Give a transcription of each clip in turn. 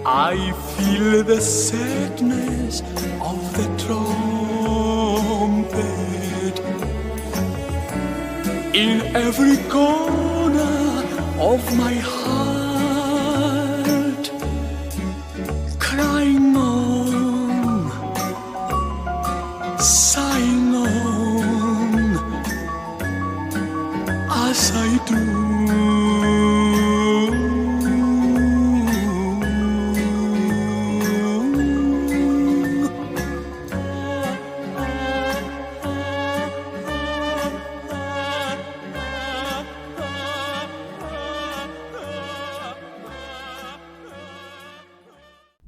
I feel the sadness of the trumpet in every corner of my heart, crying on, sighing on, as I do.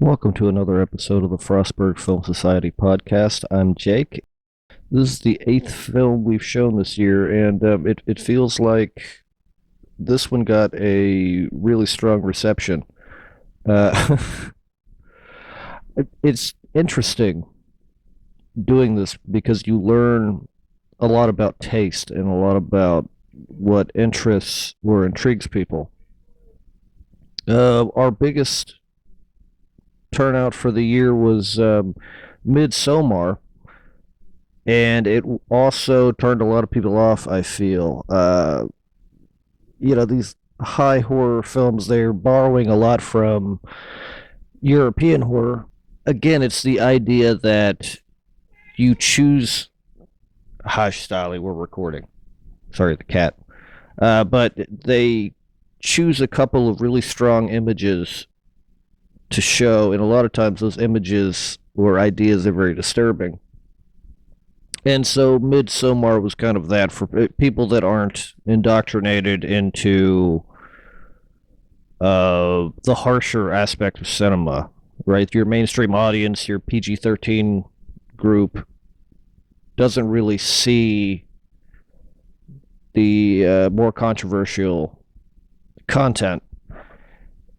Welcome to another episode of the Frostburg Film Society podcast. I'm Jake. This is the 8th film we've shown this year, and it feels like this one got a really strong reception. It's interesting doing this because you learn a lot about taste and a lot about what interests or intrigues people. Our biggest turnout for the year was Midsommar, and it also turned a lot of people off, I feel. These high horror films, they're borrowing a lot from European horror. Again, it's the idea that you choose... Hush, Stolly, we're recording. Sorry, the cat. But they choose a couple of really strong images to show, and a lot of times those images or ideas are very disturbing. And so Midsommar was kind of that for people that aren't indoctrinated into the harsher aspect of cinema, right? Your mainstream audience, your PG-13 group doesn't really see the more controversial content.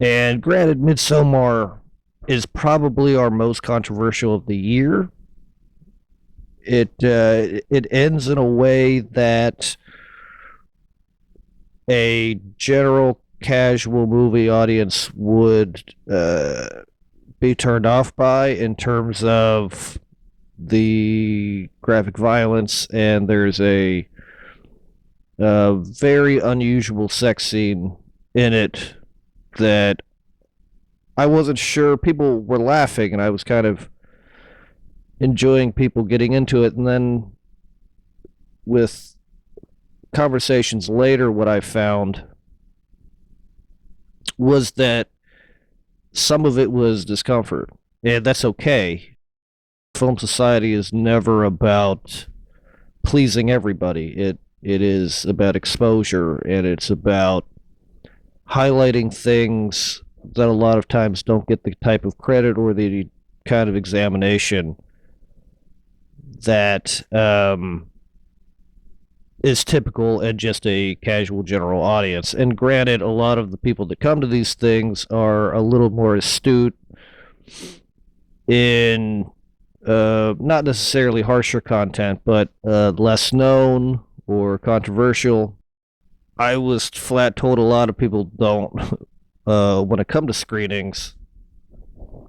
And granted, Midsommar is probably our most controversial of the year. It ends in a way that a general casual movie audience would be turned off by in terms of the graphic violence, and there's a very unusual sex scene in it that I wasn't sure. People were laughing, and I was kind of enjoying people getting into it. And then with conversations later, what I found was that some of it was discomfort, and that's okay. Film Society is never about pleasing everybody. It is about exposure, and it's about highlighting things that a lot of times don't get the type of credit or the kind of examination that is typical in just a casual general audience. And granted, a lot of the people that come to these things are a little more astute in not necessarily harsher content, but less known or controversial. I was flat told a lot of people don't want to come to screenings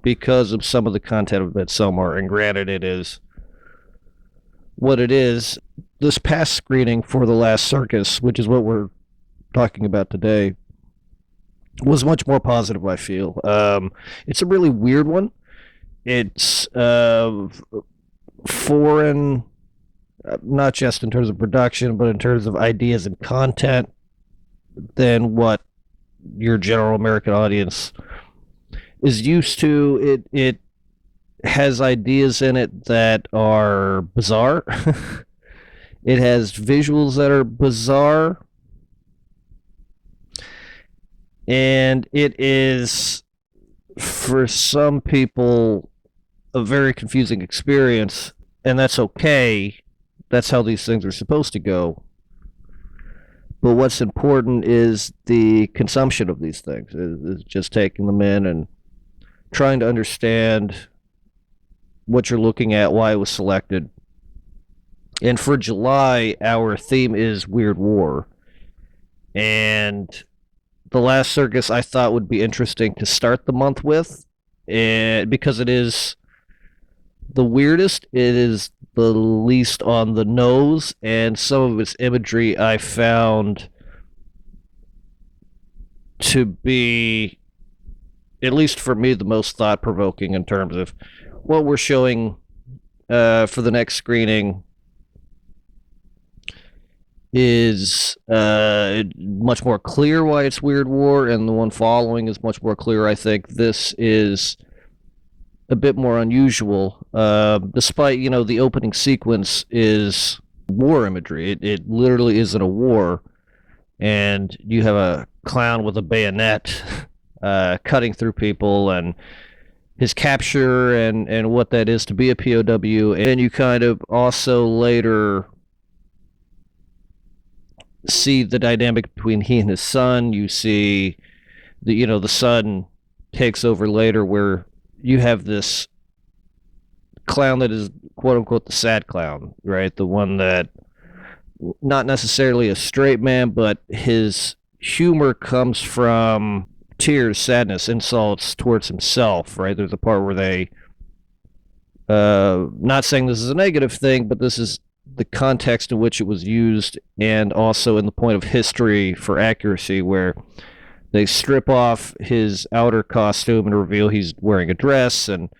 because of some of the content of Midsommar, and granted, it is what it is. This past screening for the last Circus, which is what we're talking about today, was much more positive, I feel. It's a really weird one. It's foreign, not just in terms of production, but in terms of ideas and content, than what your general American audience is used to. It has ideas in it that are bizarre. It has visuals that are bizarre. And it is, for some people, a very confusing experience, and that's okay. That's how these things are supposed to go. But what's important is the consumption of these things, is just taking them in and trying to understand what you're looking at, why it was selected. And for July, our theme is Weird War. And the last Circus I thought would be interesting to start the month with, and because it is the weirdest, it is the least on the nose, and some of its imagery I found to be, at least for me, the most thought-provoking in terms of what we're showing for the next screening is much more clear why it's Weird War, and the one following is much more clear. I think this is a bit more unusual, despite, the opening sequence is war imagery. It literally isn't a war, and you have a clown with a bayonet cutting through people, and his capture and what that is to be a POW. And you kind of also later see the dynamic between he and his son. You see the son takes over later, where you have this clown that is quote unquote the sad clown, right? The one that, not necessarily a straight man, but his humor comes from tears, sadness, insults towards himself, right? There's a part where they, not saying this is a negative thing, but this is the context in which it was used, and also in the point of history for accuracy, where they strip off his outer costume and reveal he's wearing a dress, and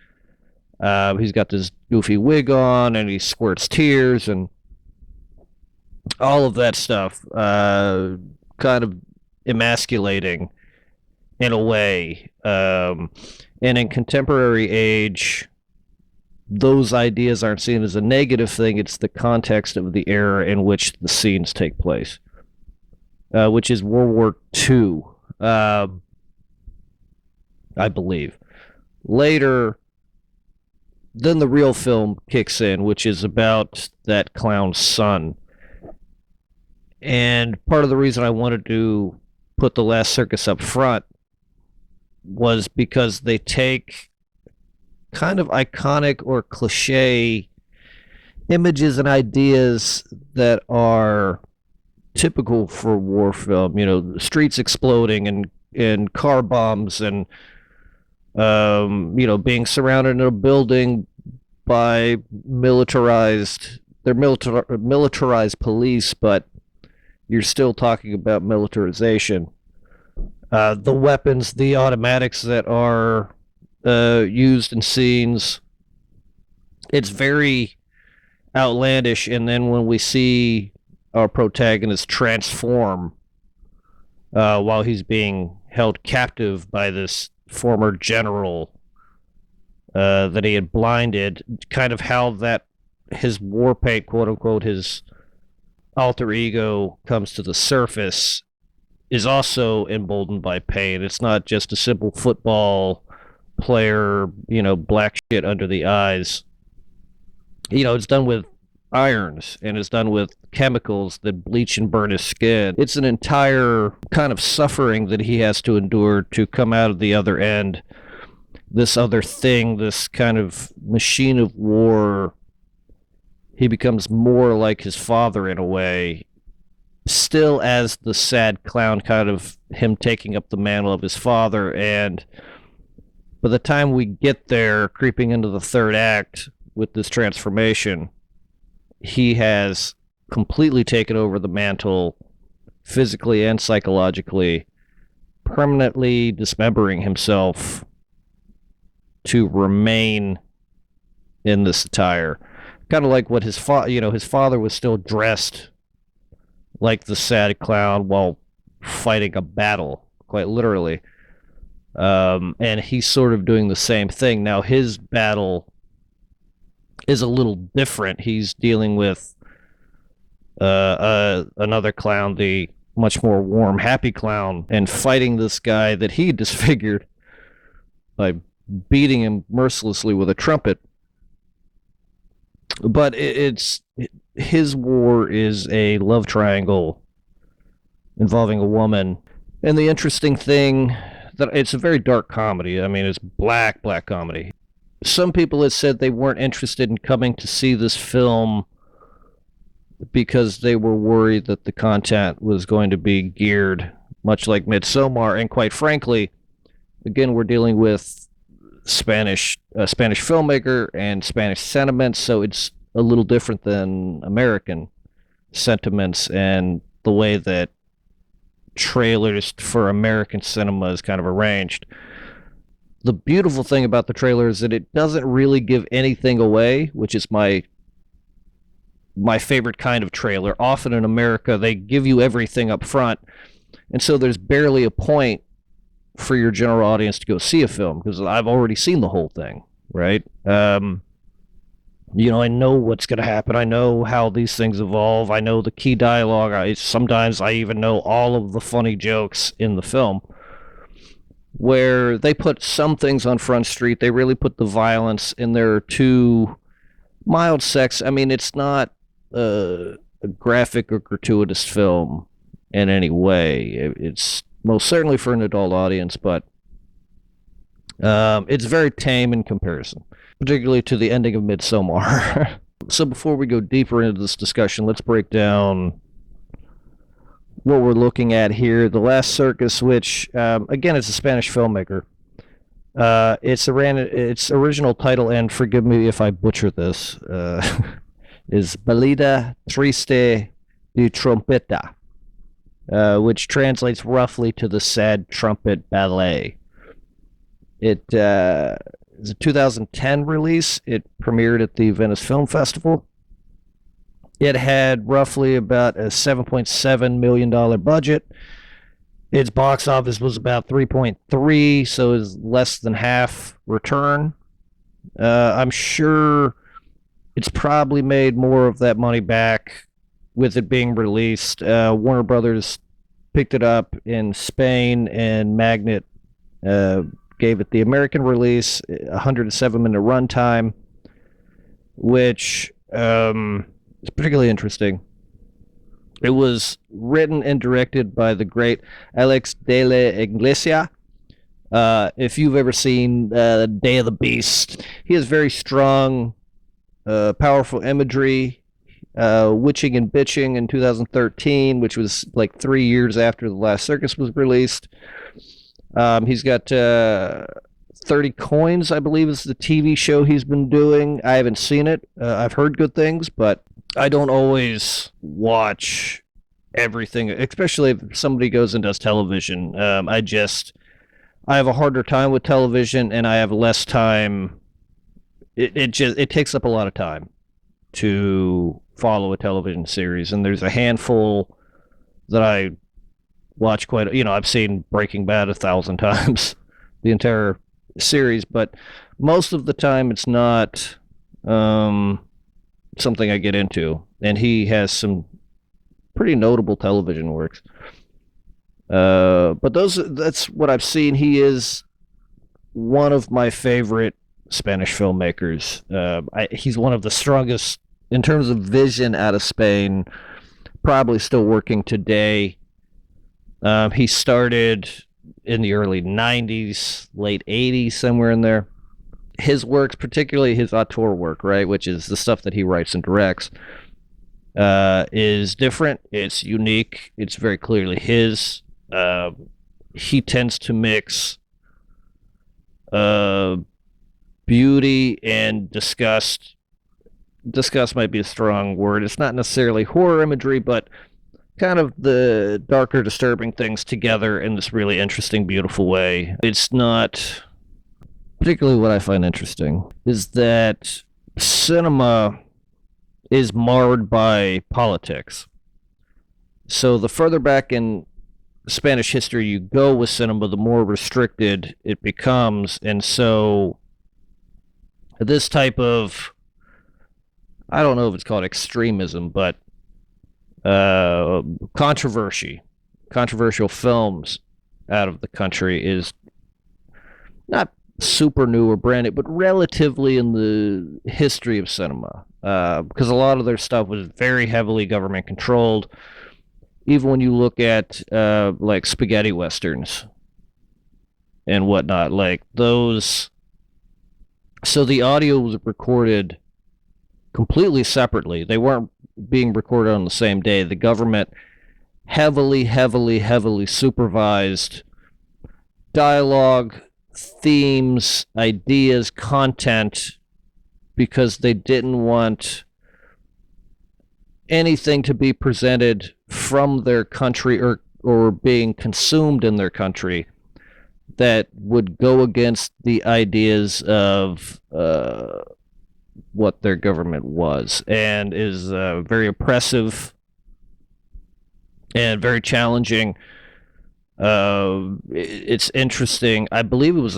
he's got this goofy wig on, and he squirts tears, and all of that stuff, kind of emasculating in a way. And in contemporary age, those ideas aren't seen as a negative thing. It's the context of the era in which the scenes take place, which is World War II, I believe. Later, then the real film kicks in, which is about that clown's son. And part of the reason I wanted to put The Last Circus up front was because they take kind of iconic or cliche images and ideas that are typical for war film, streets exploding and car bombs, and being surrounded in a building by militarized police, but you're still talking about militarization. The weapons, the automatics that are used in scenes, it's very outlandish. And then when we see our protagonist transform while he's being held captive by this former general that he had blinded, kind of how that his war paint, quote unquote, his alter ego comes to the surface, is also emboldened by pain. It's not just a simple football player, black shit under the eyes. It's done with irons, and it's done with chemicals that bleach and burn his skin. It's an entire kind of suffering that he has to endure to come out of the other end. This other thing, this kind of machine of war, he becomes more like his father in a way, still as the sad clown, kind of him taking up the mantle of his father. And by the time we get there, creeping into the third act with this transformation, he has completely taken over the mantle, physically and psychologically, permanently dismembering himself to remain in this attire. Kind of like what his father was still dressed like the sad clown while fighting a battle, quite literally. And he's sort of doing the same thing. Now his battle is a little different. He's dealing with another clown, the much more warm, happy clown, and fighting this guy that he disfigured by beating him mercilessly with a trumpet. But his war is a love triangle involving a woman. And the interesting thing, that it's a very dark comedy. I mean, it's black comedy. Some people had said they weren't interested in coming to see this film because they were worried that the content was going to be geared much like Midsommar. And quite frankly, again, we're dealing with Spanish filmmaker and Spanish sentiments, so it's a little different than American sentiments and the way that trailers for American cinema is kind of arranged. The beautiful thing about the trailer is that it doesn't really give anything away, which is my favorite kind of trailer. Often in America, they give you everything up front, and so there's barely a point for your general audience to go see a film because I've already seen the whole thing, right? I know what's going to happen. I know how these things evolve. I know the key dialogue. Sometimes I even know all of the funny jokes in the film. Where they put some things on Front Street, they really put the violence in there too. Mild sex. I mean, it's not a graphic or gratuitous film in any way. It's most certainly for an adult audience, but it's very tame in comparison, particularly to the ending of Midsommar. So before we go deeper into this discussion, let's break down what we're looking at here. The Last Circus, which, again, is a Spanish filmmaker. Its original title, and forgive me if I butcher this, is Balada Triste de Trompeta, which translates roughly to the Sad Trumpet Ballet. It is a 2010 release. It premiered at the Venice Film Festival. It had roughly about a $7.7 million budget. Its box office was about 3.3, so it's less than half return. I'm sure it's probably made more of that money back with it being released. Warner Brothers picked it up in Spain, and Magnet gave it the American release, 107-minute runtime, which is particularly interesting. It was written and directed by the great Alex de la Iglesia. If you've ever seen Day of the Beast, he has very strong, powerful imagery. Witching and Bitching in 2013, which was like 3 years after The Last Circus was released. He's got 30 Coins, I believe, is the TV show he's been doing. I haven't seen it. I've heard good things, but I don't always watch everything, especially if somebody goes and does television. I have a harder time with television, and I have less time. It takes up a lot of time to follow a television series, and there's a handful that I watch quite. I've seen Breaking Bad 1,000 times, the entire series, but most of the time it's not something I get into. And he has some pretty notable television works. But that's what I've seen. He is one of my favorite Spanish filmmakers. He's one of the strongest in terms of vision out of Spain, probably still working today. He started in the early 90s, late 80s, somewhere in there. His works, particularly his auteur work, right, which is the stuff that he writes and directs, is different. It's unique. It's very clearly his. He tends to mix beauty and disgust. Disgust might be a strong word. It's not necessarily horror imagery, but kind of the darker, disturbing things together in this really interesting, beautiful way. It's not... Particularly what I find interesting is that cinema is marred by politics. So the further back in Spanish history you go with cinema, the more restricted it becomes. And so this type of, I don't know if it's called extremism, but controversial films out of the country is not super new or brand new, but relatively in the history of cinema, because a lot of their stuff was very heavily government controlled. Even when you look at like spaghetti westerns and whatnot, like those. So the audio was recorded completely separately. They weren't being recorded on the same day. The government heavily supervised dialogue, themes, ideas, content, because they didn't want anything to be presented from their country or being consumed in their country that would go against the ideas of what their government was, and is very oppressive and very challenging. It's interesting. I believe it was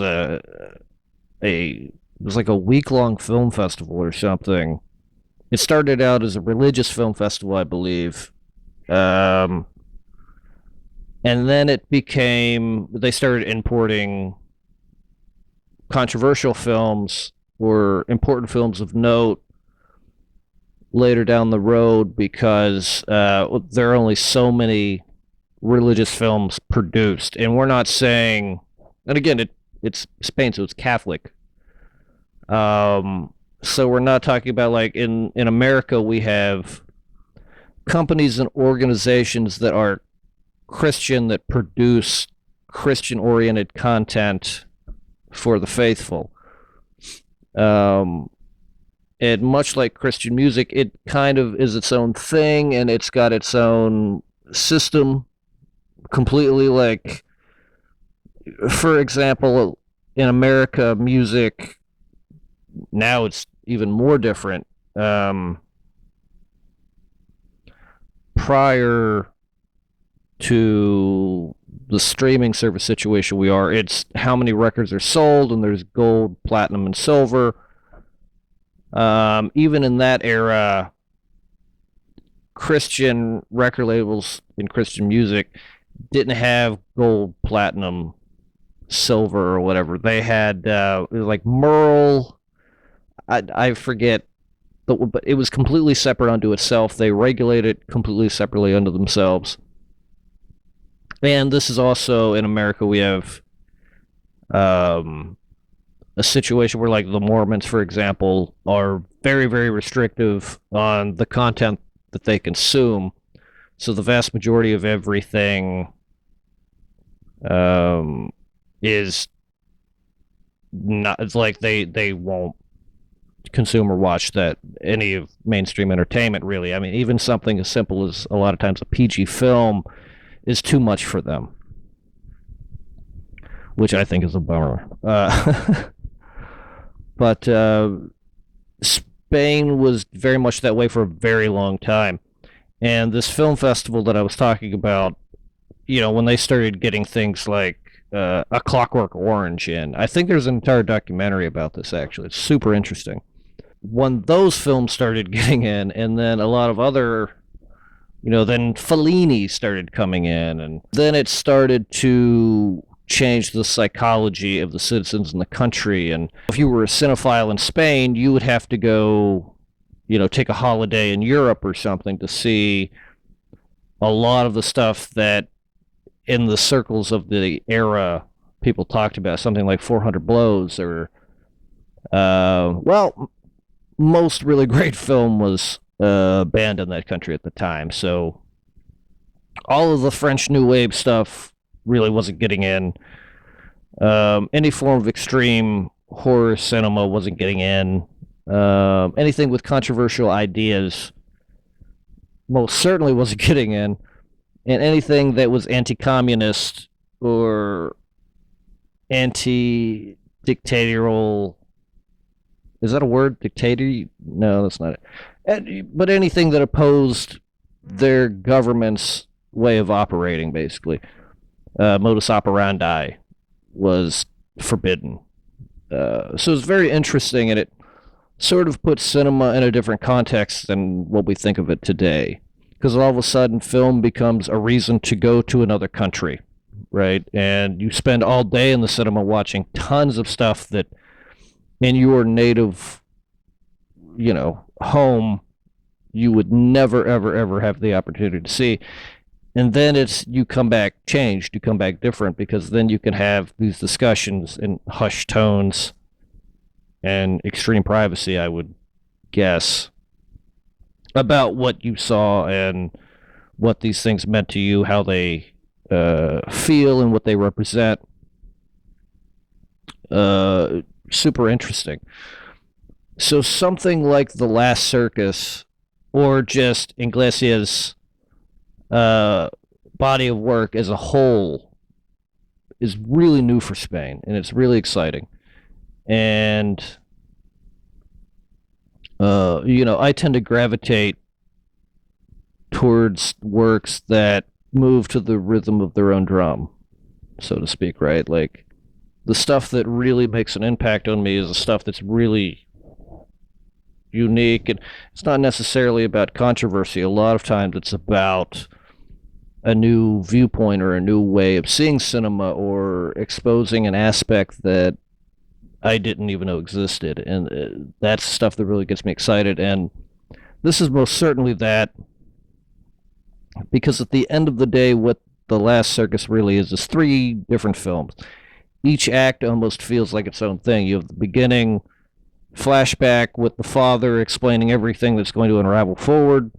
it was like a week long film festival or something. It started out as a religious film festival, I believe. Um, and then they started importing controversial films or important films of note later down the road, because there are only so many religious films produced. And we're not saying, and again, it's Spain, so it's Catholic. So we're not talking about, like, in America, we have companies and organizations that are Christian that produce Christian oriented content for the faithful. And much like Christian music, it kind of is its own thing, and it's got its own system completely. Like, for example, in America, music, now it's even more different. Prior to the streaming service situation we are, it's how many records are sold, and there's gold, platinum, and silver. Even in that era, Christian record labels in Christian music didn't have gold, platinum, silver, or whatever. They had it was like Merle. I forget, but it was completely separate unto itself. They regulate it completely separately unto themselves. And this is also in America. We have a situation where, like, the Mormons, for example, are very, very restrictive on the content that they consume. So the vast majority of everything is not. It's like they won't consume or watch that any of mainstream entertainment, really. I mean, even something as simple as a lot of times a PG film is too much for them, which I think is a bummer. But Spain was very much that way for a very long time. And this film festival that I was talking about, when they started getting things like A Clockwork Orange in, I think there's an entire documentary about this, actually. It's super interesting. When those films started getting in, and then a lot of other, then Fellini started coming in, and then it started to change the psychology of the citizens in the country. And if you were a cinephile in Spain, you would have to go, take a holiday in Europe or something to see a lot of the stuff that in the circles of the era people talked about, something like 400 Blows, or most really great film was banned in that country at the time. So all of the French New Wave stuff really wasn't getting in. Any form of extreme horror cinema wasn't getting in. Anything with controversial ideas most certainly wasn't getting in. And anything that was anti-communist or anti-dictatorial, is that a word? Dictator? No, that's not it. But anything that opposed their government's way of operating, basically. Modus operandi was forbidden. So it's very interesting, and it sort of puts cinema in a different context than what we think of it today. Because all of a sudden, film becomes a reason to go to another country, right? And you spend all day in the cinema watching tons of stuff that in your native, home, you would never, ever, ever have the opportunity to see. And then you come back changed, you come back different, because then you can have these discussions in hushed tones and extreme privacy, I would guess, about what you saw and what these things meant to you, how they feel, and what they represent. super interesting. So something like The Last Circus, or just Iglesias' body of work as a whole, is really new for Spain, and it's really exciting. And I tend to gravitate towards works that move to the rhythm of their own drum, so to speak, right? Like the stuff that really makes an impact on me is the stuff that's really unique, and it's not necessarily about controversy. A lot of times it's about a new viewpoint or a new way of seeing cinema or exposing an aspect that I didn't even know existed. And that's stuff that really gets me excited. And this is most certainly that, because at the end of the day, what The Last Circus really is three different films. Each act almost feels like its own thing. You have the beginning flashback with the father explaining everything that's going to unravel forward.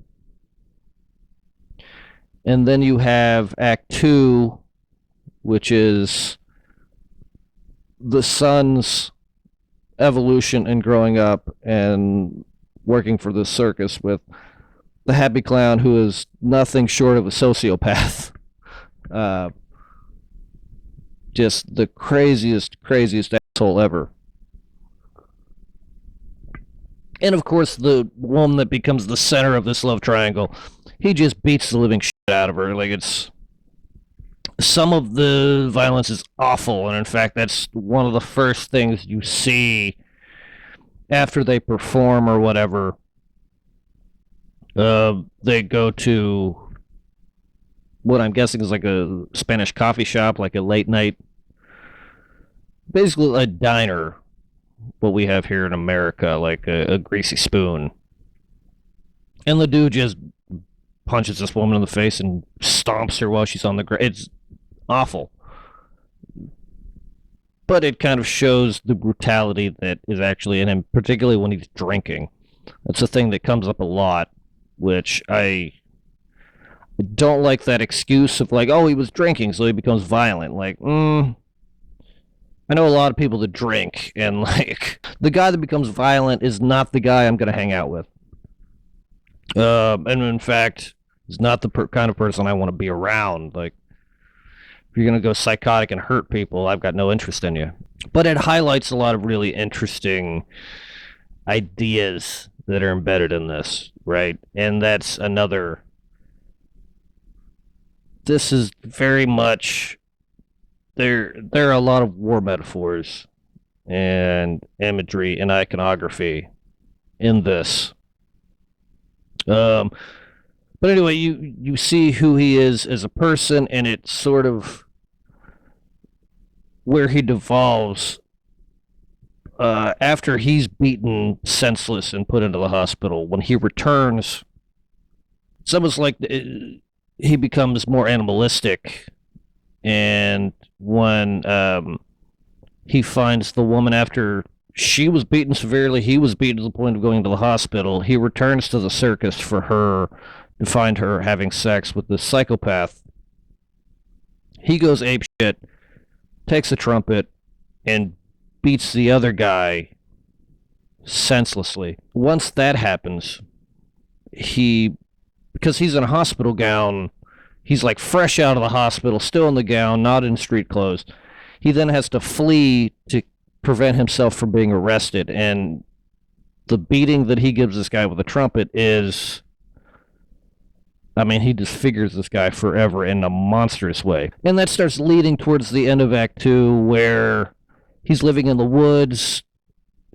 And then you have Act 2, which is the son's evolution and growing up and working for the circus with the happy clown, who is nothing short of a sociopath. Just the craziest asshole ever. And of course, the woman that becomes the center of this love triangle, he just beats the living shit out of her. Like, it's some of the violence is awful, and in fact, that's one of the first things you see after they perform or whatever. They go to what I'm guessing is like a Spanish coffee shop, like a late night, basically a diner, what we have here in America, like a greasy spoon. And the dude just punches this woman in the face and stomps her while she's on the ground. It's awful. But it kind of shows the brutality that is actually in him, particularly when he's drinking. That's a thing that comes up a lot, which I don't like, that excuse of like, oh, he was drinking, so he becomes violent. Like, I know a lot of people that drink, and like, the guy that becomes violent is not the guy I'm going to hang out with. And in fact, is not the kind of person I want to be around. Like, if you're going to go psychotic and hurt people, I've got no interest in you. But it highlights a lot of really interesting ideas that are embedded in this, right? And that's another. This is very much. There are a lot of war metaphors and imagery and iconography in this. But anyway, you see who he is as a person, and it's sort of where he devolves after he's beaten senseless and put into the hospital. When he returns, it's almost like he becomes more animalistic. And when he finds the woman after she was beaten severely, he was beaten to the point of going to the hospital, he returns to the circus for her to find her having sex with this psychopath. He goes apeshit, takes a trumpet, and beats the other guy senselessly. Once that happens, because he's in a hospital gown, he's like fresh out of the hospital, still in the gown, not in street clothes. He then has to flee to prevent himself from being arrested. And the beating that he gives this guy with a trumpet is, I mean, he disfigures this guy forever in a monstrous way. And that starts leading towards the end of Act 2, where he's living in the woods,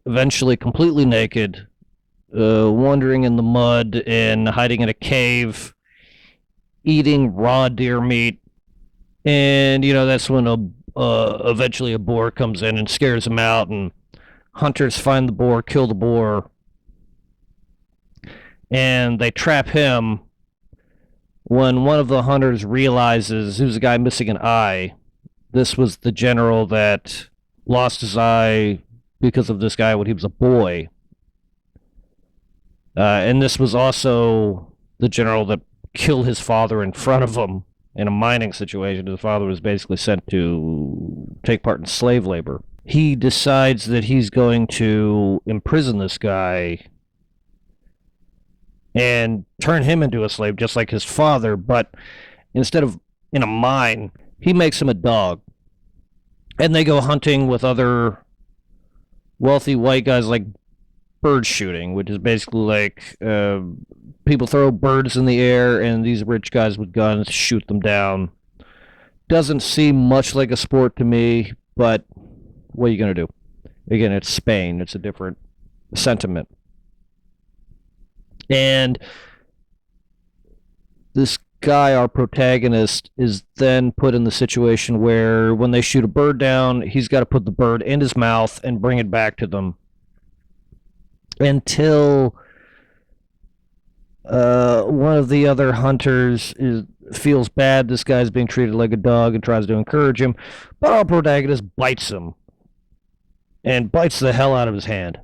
eventually completely naked, wandering in the mud and hiding in a cave, eating raw deer meat. And, that's when eventually a boar comes in and scares him out, and hunters find the boar, kill the boar, and they trap him. When one of the hunters realizes who's the guy missing an eye, this was the general that lost his eye because of this guy when he was a boy. And this was also the general that killed his father in front of him in a mining situation. His father was basically sent to take part in slave labor. he decides that he's going to imprison this guy and turn him into a slave, just like his father. But instead of in a mine, he makes him a dog. And they go hunting with other wealthy white guys, like bird shooting, which is basically like people throw birds in the air and these rich guys with guns shoot them down. Doesn't seem much like a sport to me, but what are you going to do? Again, it's Spain. It's a different sentiment. And this guy, our protagonist, is then put in the situation where when they shoot a bird down, he's got to put the bird in his mouth and bring it back to them until one of the other hunters feels bad. This guy's being treated like a dog and tries to encourage him, but our protagonist bites him and bites the hell out of his hand.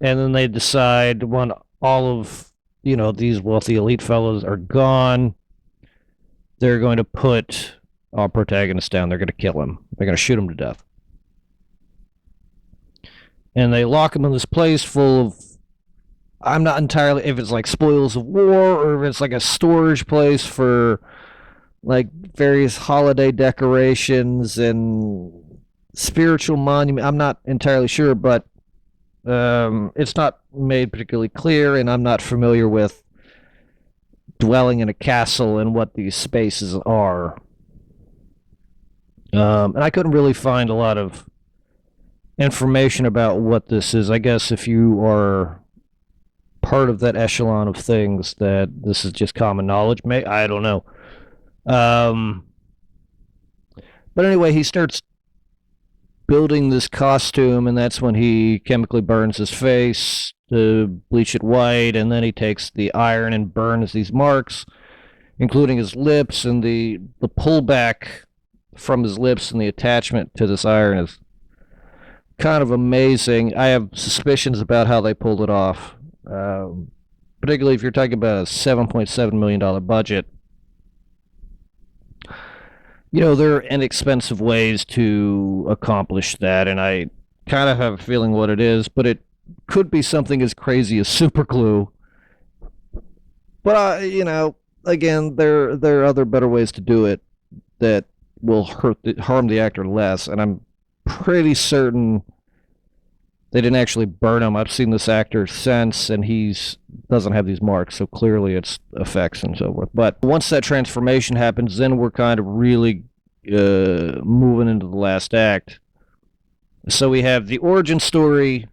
And then they decide when all of these wealthy elite fellows are gone, they're going to put our protagonist down. They're going to kill him. They're going to shoot him to death. And they lock him in this place full of, I'm not entirely if it's like spoils of war or if it's like a storage place for like various holiday decorations and spiritual monument. I'm not entirely sure, but it's not made particularly clear, and I'm not familiar with dwelling in a castle and what these spaces are. And I couldn't really find a lot of information about what this is. I guess if you are part of that echelon of things, that this is just common knowledge. I don't know. But anyway, he starts building this costume, and that's when he chemically burns his face to bleach it white, and then he takes the iron and burns these marks, including his lips, and the pullback from his lips and the attachment to this iron is kind of amazing. I have suspicions about how they pulled it off, particularly if you're talking about a $7.7 million budget. There are inexpensive ways to accomplish that, and I kind of have a feeling what it is, but it could be something as crazy as super glue. But again, there are other better ways to do it that will harm the actor less, and I'm pretty certain they didn't actually burn him. I've seen this actor since, and he's doesn't have these marks, so clearly it's effects and so forth. But once that transformation happens, then we're kind of really moving into the last act. So we have the origin story,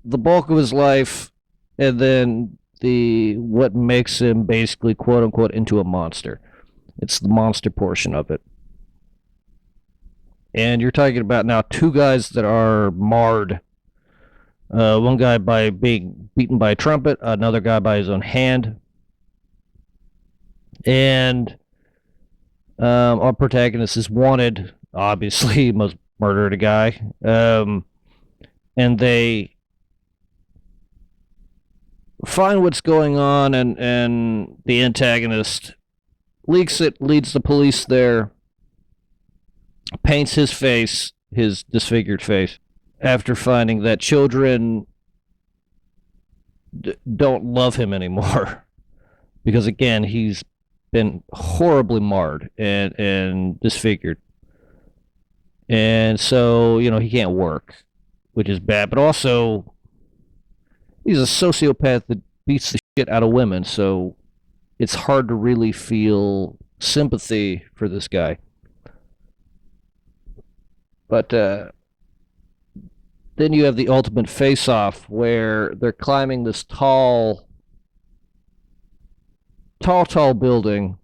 the bulk of his life, and then what makes him basically quote unquote into a monster. It's the monster portion of it. And you're talking about now two guys that are marred. One guy by being beaten by a trumpet, another guy by his own hand. And our protagonist is wanted, obviously, he must murdered a guy. And they find what's going on, and the antagonist leaks it, leads the police there, paints his face, his disfigured face, after finding that children don't love him anymore. Because, again, he's been horribly marred and disfigured. And so, he can't work, which is bad. But also, he's a sociopath that beats the shit out of women. So it's hard to really feel sympathy for this guy. But then you have the ultimate face-off where they're climbing this tall building.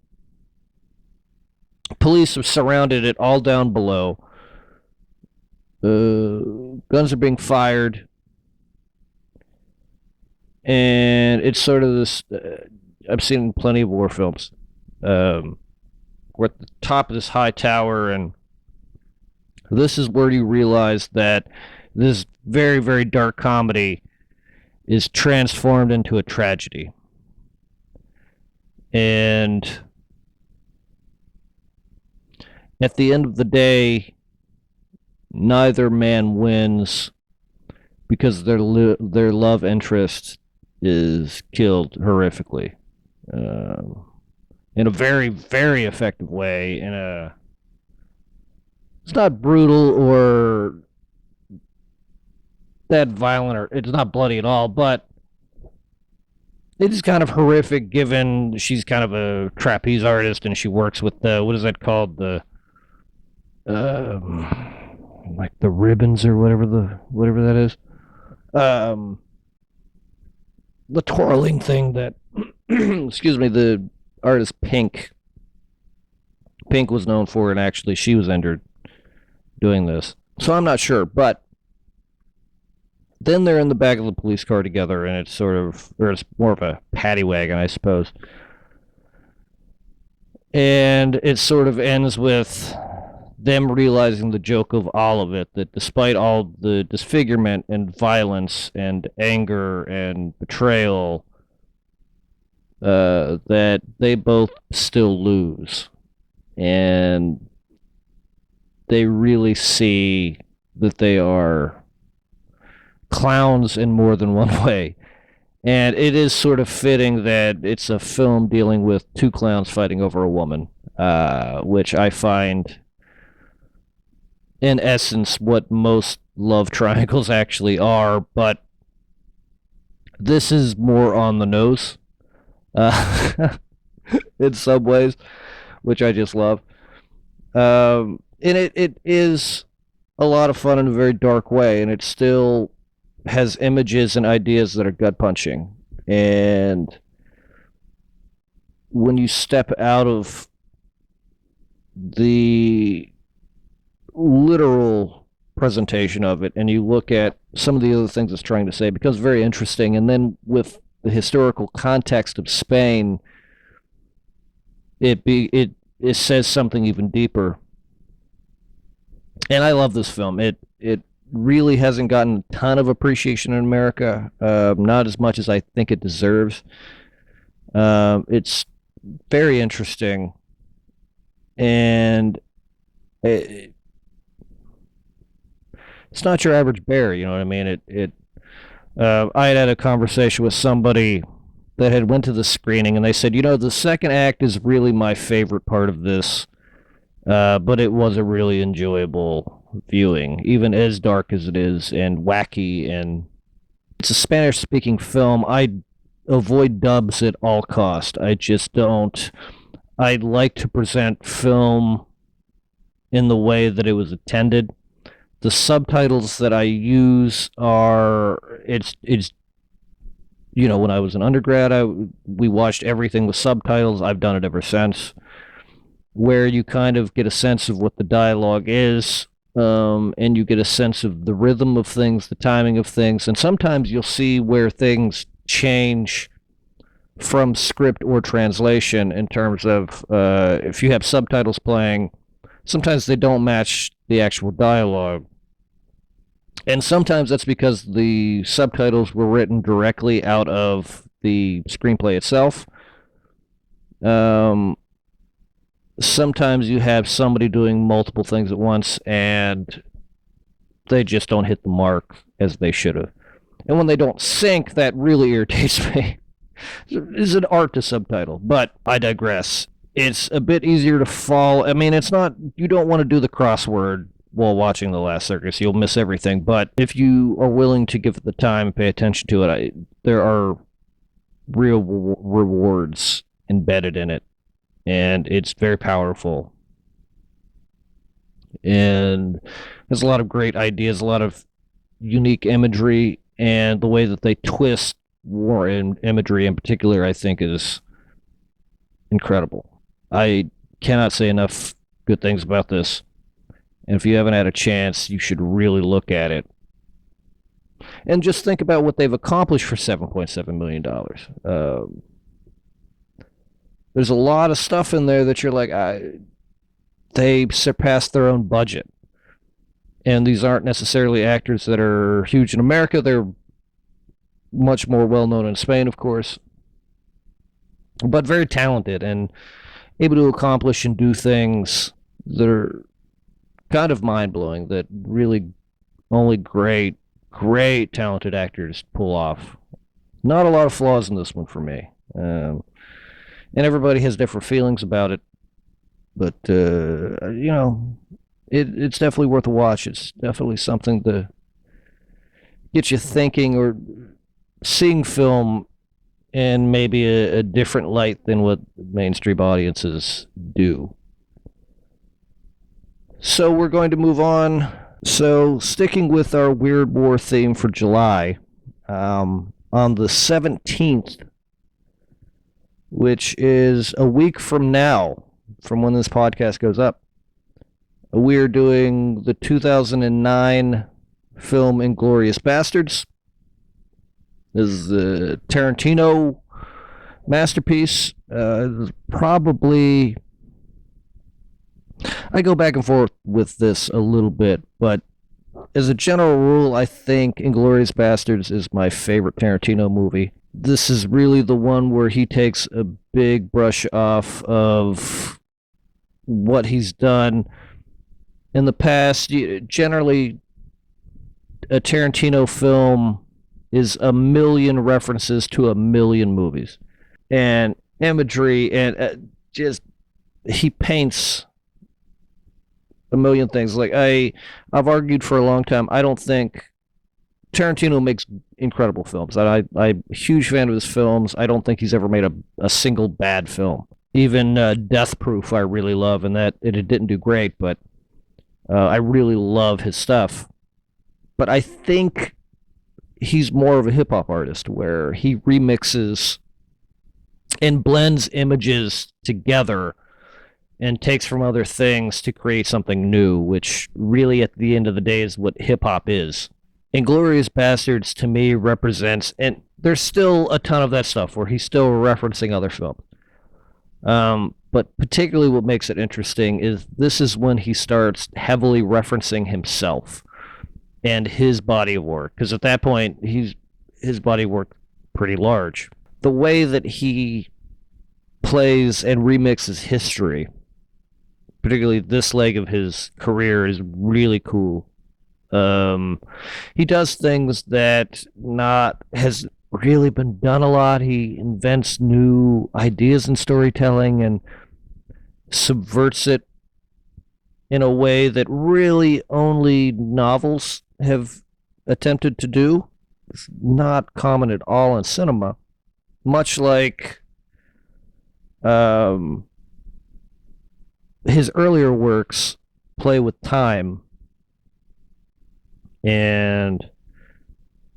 Police have surrounded it all down below. Guns are being fired. And it's sort of this, I've seen plenty of war films. We're at the top of this high tower, and this is where you realize that this very, very dark comedy is transformed into a tragedy. And at the end of the day, neither man wins because their love interest is killed horrifically, um, in a very very effective way. In a It's not brutal or that violent, or it's not bloody at all, but it is kind of horrific given she's kind of a trapeze artist and she works with the, what is that called, the like the ribbons or whatever that is, um the twirling thing that excuse me, the artist Pink was known for, and actually she was injured doing this, so I'm not sure. But then they're in the back of the police car together, and it's sort of, or it's more of a paddy wagon, I suppose. And it sort of ends with them realizing the joke of all of it, that despite all the disfigurement and violence and anger and betrayal, that they both still lose. And they really see that they are clowns in more than one way. And it is sort of fitting that it's a film dealing with two clowns fighting over a woman, which I find, in essence, what most love triangles actually are. But this is more on the nose, in some ways, which I just love. And it is a lot of fun in a very dark way, and it still has images and ideas that are gut punching. And when you step out of the literal presentation of it and you look at some of the other things it's trying to say, it becomes very interesting. And then with the historical context of Spain, it says something even deeper. And I love this film. It really hasn't gotten a ton of appreciation in America, not as much as I think it deserves. It's very interesting, and it's not your average bear. You know what I mean? I had a conversation with somebody that had went to the screening, and they said, the second act is really my favorite part of this, but it was a really enjoyable viewing, even as dark as it is and wacky. And it's a Spanish-speaking film. I avoid dubs at all cost. I just don't. I like to present film in the way that it was intended. The subtitles that I use are, it's when I was an undergrad, we watched everything with subtitles. I've done it ever since, where you kind of get a sense of what the dialogue is, and you get a sense of the rhythm of things, the timing of things, and sometimes you'll see where things change from script or translation in terms of, if you have subtitles playing, sometimes they don't match the actual dialogue. And sometimes that's because the subtitles were written directly out of the screenplay itself. Sometimes you have somebody doing multiple things at once, and they just don't hit the mark as they should have. And when they don't sync, that really irritates me. It's an art to subtitle, but I digress. It's a bit easier to fall. I mean, it's not, you don't want to do the crossword while watching The Last Circus. You'll miss everything. But if you are willing to give it the time and pay attention to it, there are real rewards embedded in it. And it's very powerful. And there's a lot of great ideas, a lot of unique imagery, and the way that they twist war and imagery in particular, I think, is incredible. I cannot say enough good things about this. And if you haven't had a chance, you should really look at it. And just think about what they've accomplished for $7.7 million. There's a lot of stuff in there that you're like, they surpassed their own budget. And these aren't necessarily actors that are huge in America. They're much more well-known in Spain, of course. But very talented and able to accomplish and do things that are kind of mind-blowing that really only great, great talented actors pull off. Not a lot of flaws in this one for me. And everybody has different feelings about it, but it's definitely worth a watch. It's definitely something to get you thinking or seeing film in maybe a different light than what mainstream audiences do. So we're going to move on. So sticking with our Weird War theme for July, on the 17th, which is a week from now, from when this podcast goes up, we're doing the 2009 film Inglourious Basterds. This is the Tarantino masterpiece. Probably, I go back and forth with this a little bit, but as a general rule, I think Inglourious Basterds is my favorite Tarantino movie. This is really the one where he takes a big brush off of what he's done in the past. Generally, a Tarantino film is a million references to a million movies and imagery, and just he paints a million things. Like I've argued for a long time, I don't think Tarantino makes incredible films. I'm a huge fan of his films. I don't think he's ever made a single bad film. Even Death Proof I really love, and that it didn't do great, but I really love his stuff. But I think he's more of a hip hop artist where he remixes and blends images together and takes from other things to create something new, which really at the end of the day is what hip hop is. Inglourious Basterds to me represents, and there's still a ton of that stuff where he's still referencing other films. But particularly what makes it interesting is this is when he starts heavily referencing himself and his body of work, because at that point his body of work pretty large. The way that he plays and remixes history, particularly this leg of his career, is really cool. He does things that has really been done a lot. He invents new ideas in storytelling and subverts it in a way that really only novels have attempted to do. It's not common at all in cinema. Much like his earlier works play with time and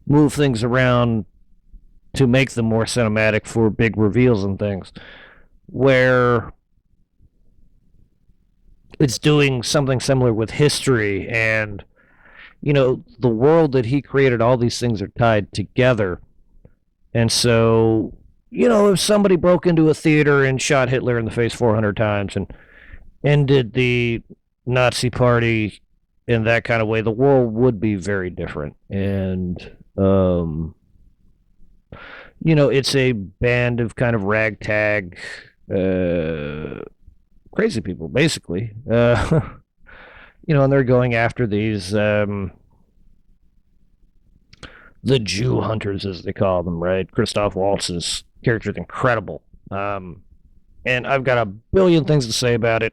move things around to make them more cinematic for big reveals and things, where it's doing something similar with history. And the world that he created, all these things are tied together. And so if somebody broke into a theater and shot Hitler in the face 400 times and ended the Nazi party in that kind of way, the world would be very different. And it's a band of kind of ragtag crazy people, basically. And they're going after these the Jew hunters, as they call them, right? Christoph Waltz's character is incredible. And I've got a billion things to say about it.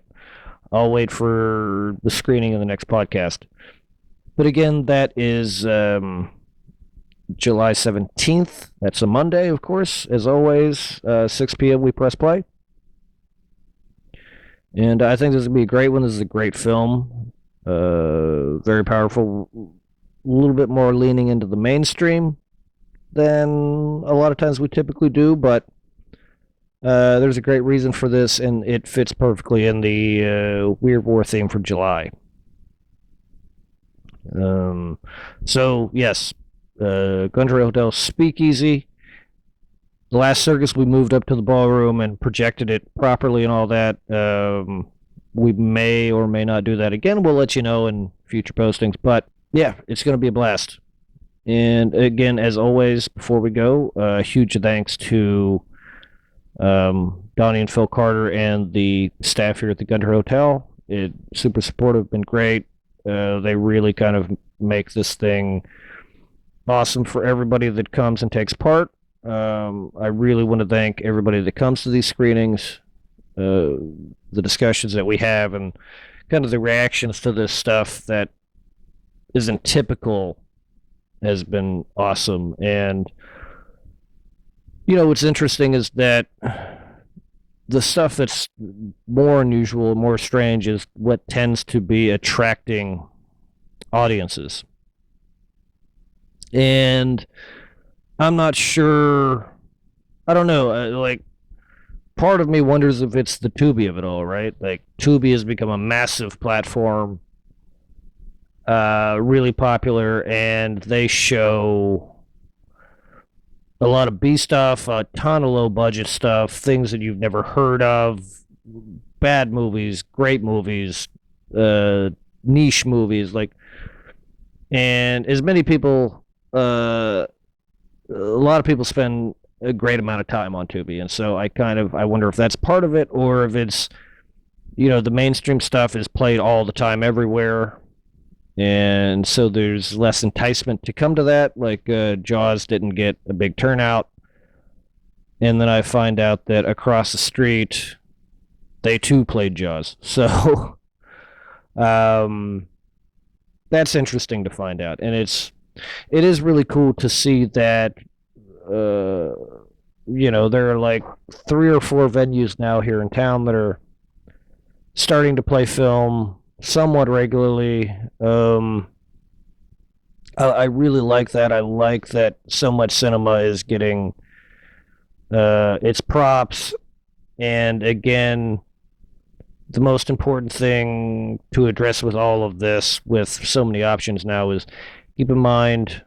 I'll wait for the screening of the next podcast. But again, that is July 17th. That's a Monday, of course. As always, 6 p.m. we press play. And I think this is going to be a great one. This is a great film. Very powerful. A little bit more leaning into the mainstream than a lot of times we typically do, but there's a great reason for this, and it fits perfectly in the Weird War theme for July. So, yes, Gundry Hotel Speakeasy. The last Circus, we moved up to the ballroom and projected it properly and all that. We may or may not do that again. We'll let you know in future postings, but yeah, it's going to be a blast. And again, as always, before we go, huge thanks to Donnie and Phil Carter and the staff here at the Gunter Hotel. Super supportive, been great. They really kind of make this thing awesome for everybody that comes and takes part. I really want to thank everybody that comes to these screenings, the discussions that we have, and kind of the reactions to this stuff that isn't typical has been awesome. And what's interesting is that the stuff that's more unusual, more strange, is what tends to be attracting audiences. And I'm not sure. I don't know. Like, part of me wonders if it's the Tubi of it all, right? Like, Tubi has become a massive platform, really popular, and they show a lot of B stuff, a ton of low budget stuff, things that you've never heard of, bad movies, great movies, niche movies, like, and as many people, a lot of people spend a great amount of time on Tubi, and so I wonder if that's part of it, or if it's, the mainstream stuff is played all the time everywhere, and so there's less enticement to come to that. Like, Jaws didn't get a big turnout, and then I find out that across the street they too played Jaws. So that's interesting to find out, and it is really cool to see that. There are like 3 or 4 venues now here in town that are starting to play film somewhat regularly. I really like that. I like that so much cinema is getting its props. And again, the most important thing to address with all of this, with so many options now, is keep in mind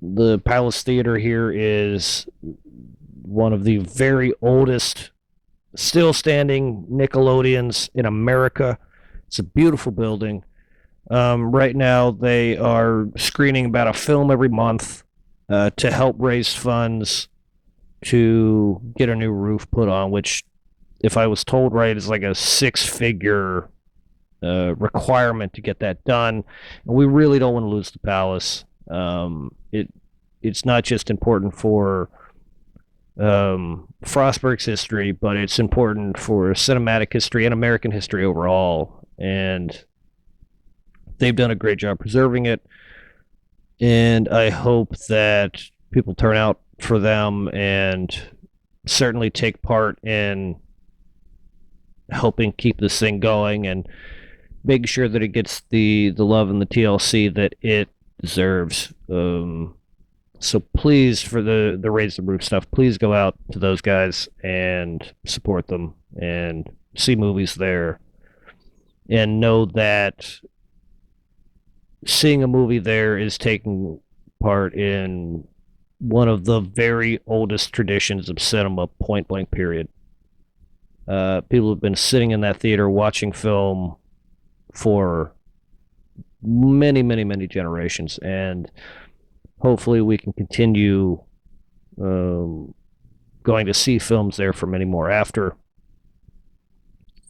the Palace Theater here is one of the very oldest still standing Nickelodeons in America. It's a beautiful building. Right now, they are screening about a film every month to help raise funds to get a new roof put on, which, if I was told right, is like a 6-figure requirement to get that done. And we really don't want to lose the Palace. It's not just important for Frostburg's history, but it's important for cinematic history and American history overall. And they've done a great job preserving it. And I hope that people turn out for them and certainly take part in helping keep this thing going and making sure that it gets the love and the TLC that it deserves. So please, for the Raise the Roof stuff, please go out to those guys and support them and see movies there. And know that seeing a movie there is taking part in one of the very oldest traditions of cinema, point blank, period. People have been sitting in that theater watching film for many, many, many generations, and hopefully we can continue going to see films there for many more after.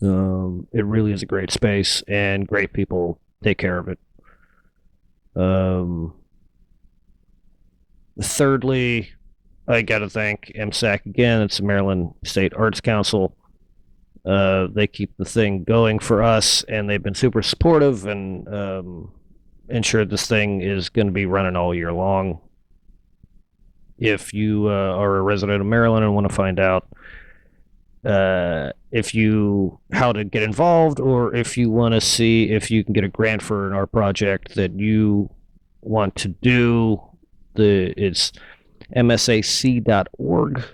It really is a great space, and great people take care of it. Thirdly, I got to thank MSAC again. It's the Maryland State Arts Council. They keep the thing going for us, and they've been super supportive and ensured this thing is going to be running all year long. If you are a resident of Maryland and want to find out how to get involved, or if you want to see if you can get a grant for an art project that you want to do, it's msac.org,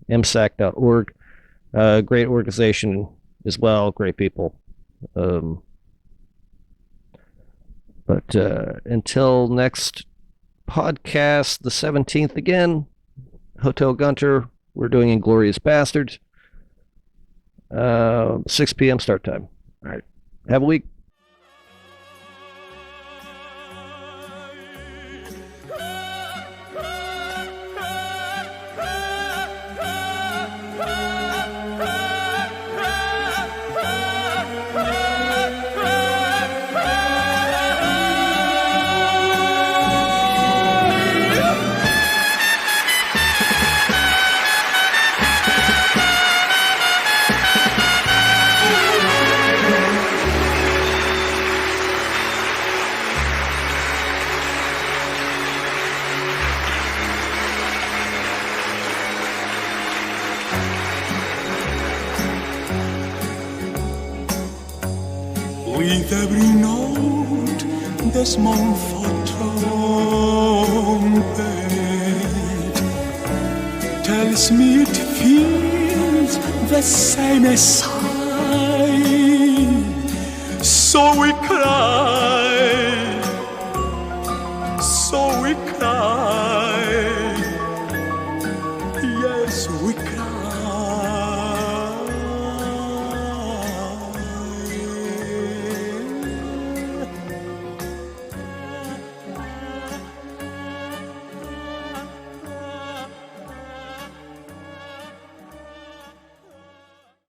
msac.org. Great organization as well, great people. But until next podcast, the 17th again, Hotel Gunter, we're doing Inglourious Bastards. 6 p.m. start time. All right. Have a week. with every note there's more for trumpet tells me it feels the same as